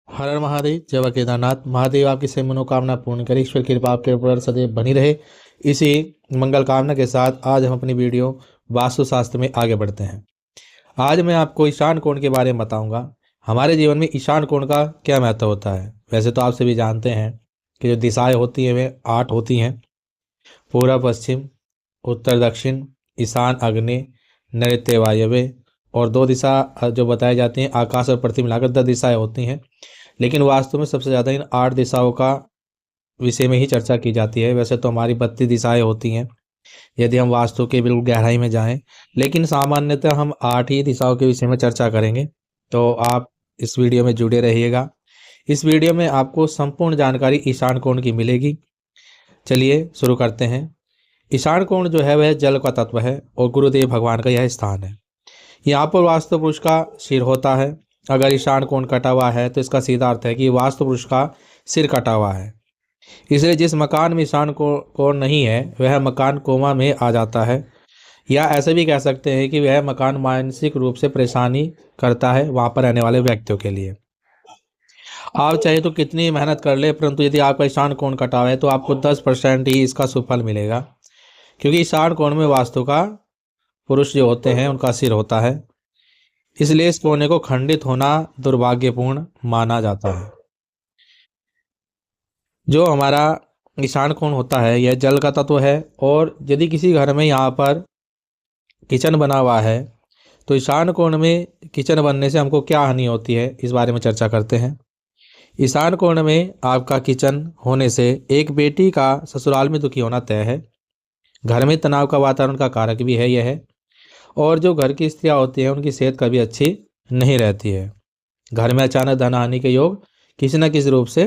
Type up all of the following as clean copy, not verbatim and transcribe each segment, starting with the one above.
हर हर महादेव। जय बाबा केदारनाथ। महादेव आपकी सभी मनोकामना पूर्ण करे। ईश्वर की कृपा आपके ऊपर सदैव बनी रहे। इसी मंगल कामना के साथ आज हम अपनी वीडियो वास्तुशास्त्र में आगे बढ़ते हैं। आज मैं आपको ईशान कोण के बारे में बताऊंगा। हमारे जीवन में ईशान कोण का क्या महत्व होता है। वैसे तो आप सभी जानते हैं कि जो दिशाएं होती हैं वे 8 होती हैं। पूर्व पश्चिम, उत्तर दक्षिण, ईशान आग्नेय, नैऋत्य वायव्य। और 2 दिशा जो बताई जाती हैं आकाश और पृथ्वी मिलाकर 10 दिशाएं होती हैं। लेकिन वास्तु में सबसे ज़्यादा इन 8 दिशाओं का विषय में ही चर्चा की जाती है। वैसे तो हमारी 32 दिशाएं होती हैं यदि हम वास्तु के बिल्कुल गहराई में जाएं, लेकिन सामान्यतः हम 8 ही दिशाओं के विषय में चर्चा करेंगे। तो आप इस वीडियो में जुड़े रहिएगा। इस वीडियो में आपको संपूर्ण जानकारी ईशान कोण की मिलेगी। चलिए शुरू करते हैं। ईशान कोण जो है वह जल का तत्व है और गुरुदेव भगवान का यह स्थान है। यहाँ पर वास्तु पुरुष का सिर होता है। अगर ईशान कोण कटा हुआ है तो इसका सीधा अर्थ है कि वास्तु पुरुष का सिर कटा हुआ है। इसलिए जिस मकान में ईशान कोण नहीं है वह मकान कोमा में आ जाता है, या ऐसे भी कह सकते हैं कि वह मकान मानसिक रूप से परेशानी करता है वहाँ पर रहने वाले व्यक्तियों के लिए। आप चाहे तो कितनी मेहनत कर ले, परंतु यदि आपका ईशान कोण कटा हुआ है तो आपको 10% ही इसका सुफल मिलेगा, क्योंकि ईशान कोण में वास्तु का पुरुष जो होते हैं उनका सिर होता है। इसलिए इस कोने को खंडित होना दुर्भाग्यपूर्ण माना जाता है। जो हमारा ईशान कोण होता है यह जल का तत्व है। और यदि किसी घर में यहाँ पर किचन बना हुआ है तो ईशान कोण में किचन बनने से हमको क्या हानि होती है, इस बारे में चर्चा करते हैं। ईशान कोण में आपका किचन होने से एक बेटी का ससुराल में दुखी होना तय है। घर में तनाव का वातावरण का कारक भी है यह। और जो घर की स्त्रियाँ होती हैं उनकी सेहत कभी अच्छी नहीं रहती है। घर में अचानक धन हानि के योग किसी न किसी रूप से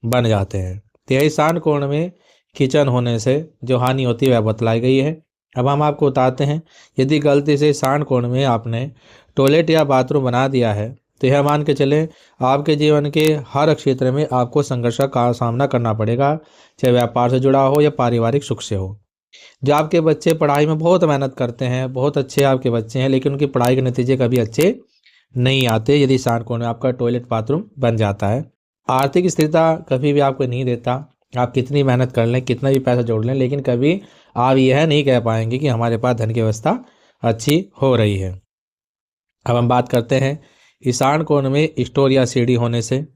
बन जाते हैं। तो यह ईशान कोण में किचन होने से जो हानि होती है वह बतलाई गई है। अब हम आपको बताते हैं, यदि गलती से ईशान कोण में आपने टॉयलेट या बाथरूम बना दिया है तो यह मान के चलें आपके जीवन के हर क्षेत्र में आपको संघर्ष का सामना करना पड़ेगा, चाहे व्यापार से जुड़ा हो या पारिवारिक सुख से हो। जो आपके बच्चे पढ़ाई में बहुत मेहनत करते हैं, बहुत अच्छे आपके बच्चे हैं, लेकिन उनकी पढ़ाई के नतीजे कभी अच्छे नहीं आते यदि ईशान कोण में आपका टॉयलेट बाथरूम बन जाता है। आर्थिक स्थिरता कभी भी आपको नहीं देता। आप कितनी मेहनत कर लें, कितना भी पैसा जोड़ लें, लेकिन कभी आप यह नहीं कह पाएंगे कि हमारे पास धन की व्यवस्था अच्छी हो रही है। अब हम बात करते हैं ईशान कोण में स्टोर या सीढ़ी होने से।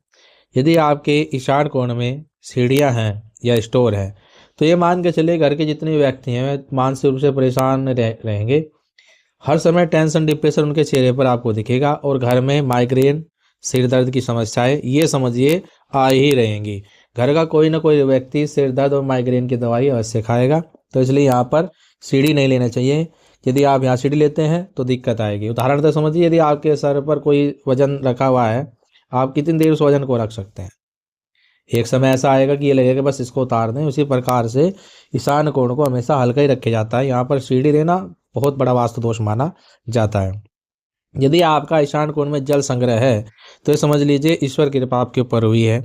यदि आपके ईशान कोण में सीढ़ियाँ हैं या स्टोर है तो ये मान के चलिए घर के जितने व्यक्ति हैं वे मानसिक रूप से परेशान रहेंगे। हर समय टेंशन डिप्रेशन उनके चेहरे पर आपको दिखेगा और घर में माइग्रेन सिर दर्द की समस्याएं ये समझिए आ ही रहेंगी। घर का कोई ना कोई व्यक्ति सिर दर्द और माइग्रेन की दवाई अवश्य खाएगा। तो इसलिए यहाँ पर सीढ़ी नहीं लेना चाहिए। यदि आप यहाँ सीढ़ी लेते हैं तो दिक्कत आएगी। उदाहरण तो समझिए, यदि आपके सर पर कोई वजन रखा हुआ है, आप कितनी देर उस वजन को रख सकते हैं। एक समय ऐसा आएगा कि ये लगेगा बस इसको उतार दें। उसी प्रकार से ईशान कोण को हमेशा हल्का ही रखे जाता है। यहाँ पर सीढ़ी देना बहुत बड़ा वास्तु दोष माना जाता है। यदि आपका ईशान कोण में जल संग्रह है तो ये समझ लीजिए ईश्वर की कृपा आपके ऊपर हुई है।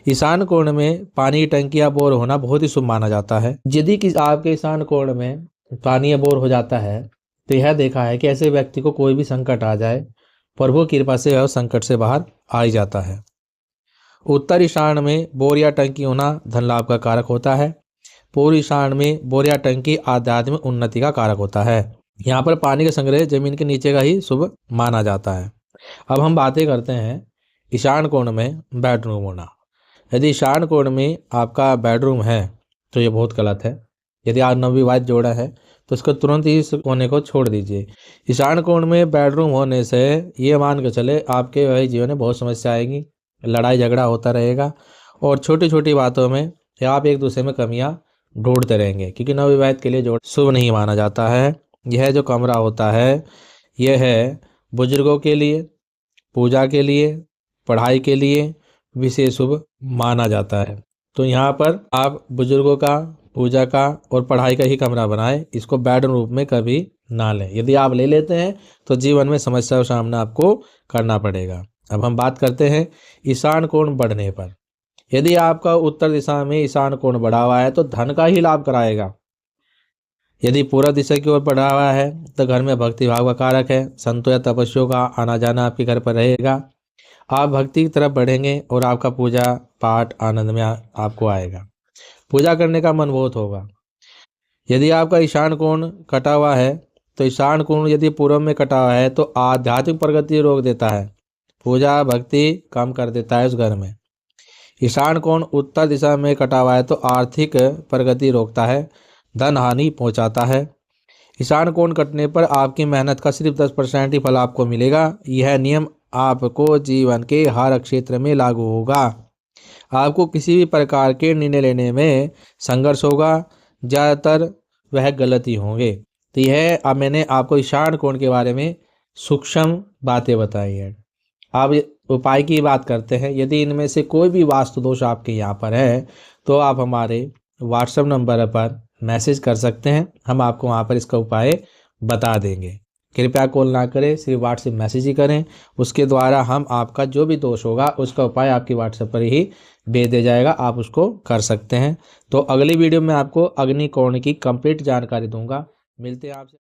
ईशान कोण में पानी की टंकी या बोर होना बहुत ही शुभ माना जाता है। यदि आपके ईशान कोण में पानी या बोर हो जाता है तो यह देखा है कि ऐसे व्यक्ति को कोई भी संकट आ जाए, प्रभु की कृपा से वह संकट से बाहर आ ही जाता है। उत्तर ईशान में बोर या टंकी होना धन लाभ का कारक होता है। पूर्व ईशान में बोर या टंकी आध्यात्मिक उन्नति का कारक होता है। यहाँ पर पानी का संग्रह जमीन के नीचे का ही शुभ माना जाता है। अब हम बातें करते हैं ईशान कोण में बेडरूम होना। यदि ईशान कोण में आपका बेडरूम है तो ये बहुत गलत है। यदि आप नवविवाहित जोड़ा है तो इसको तुरंत ही इस कोने को छोड़ दीजिए। ईशान कोण में बेडरूम होने से ये मान के चले आपके वही जीवन में बहुत समस्या आएगी, लड़ाई झगड़ा होता रहेगा और छोटी छोटी बातों में आप एक दूसरे में कमियां ढूंढते रहेंगे, क्योंकि नवविवाहित के लिए जोड़ शुभ नहीं माना जाता है। यह जो कमरा होता है यह है बुजुर्गों के लिए, पूजा के लिए, पढ़ाई के लिए विशेष शुभ माना जाता है। तो यहाँ पर आप बुजुर्गों का, पूजा का और पढ़ाई का ही कमरा बनाएं। इसको बेडरूम रूप में कभी ना लें। यदि आप ले लेते हैं तो जीवन में समस्या का सामना आपको करना पड़ेगा। अब हम बात करते हैं ईशान कोण बढ़ने पर। यदि आपका उत्तर दिशा में ईशान कोण बढ़ा हुआ है तो धन का ही लाभ कराएगा। यदि पूर्व दिशा की ओर बढ़ा हुआ है तो घर में भक्ति भाव का कारक है। संतों या तपस्वियों का आना जाना आपके घर पर रहेगा। आप भक्ति की तरफ बढ़ेंगे और आपका पूजा पाठ आनंद में आपको आएगा। पूजा करने का मन बहुत होगा। यदि आपका ईशान कोण कटा हुआ है तो ईशान कोण यदि पूर्व में कटा हुआ है तो आध्यात्मिक प्रगति रोक देता है, पूजा भक्ति कम कर देता है उस घर में। ईशान कोण उत्तर दिशा में कटा हुआ है तो आर्थिक प्रगति रोकता है, धन हानि पहुंचाता है। ईशान कोण कटने पर आपकी मेहनत का सिर्फ 10% ही फल आपको मिलेगा। यह नियम आपको जीवन के हर क्षेत्र में लागू होगा। आपको किसी भी प्रकार के निर्णय लेने में संघर्ष होगा, ज़्यादातर वह गलत ही होंगे। तो यह अब मैंने आपको ईशान कोण के बारे में सूक्ष्म बातें बताई हैं। अब उपाय की बात करते हैं। यदि इनमें से कोई भी वास्तु दोष आपके यहाँ पर है तो आप हमारे व्हाट्सएप नंबर पर मैसेज कर सकते हैं, हम आपको वहाँ पर इसका उपाय बता देंगे। कृपया कॉल ना करें, सिर्फ व्हाट्सएप मैसेज ही करें, उसके द्वारा हम आपका जो भी दोष होगा उसका उपाय आपकी व्हाट्सएप पर ही भेज दिया जाएगा, आप उसको कर सकते हैं। तो अगली वीडियो में आपको अग्नि कोण की कंप्लीट जानकारी दूंगा। मिलते हैं आपसे।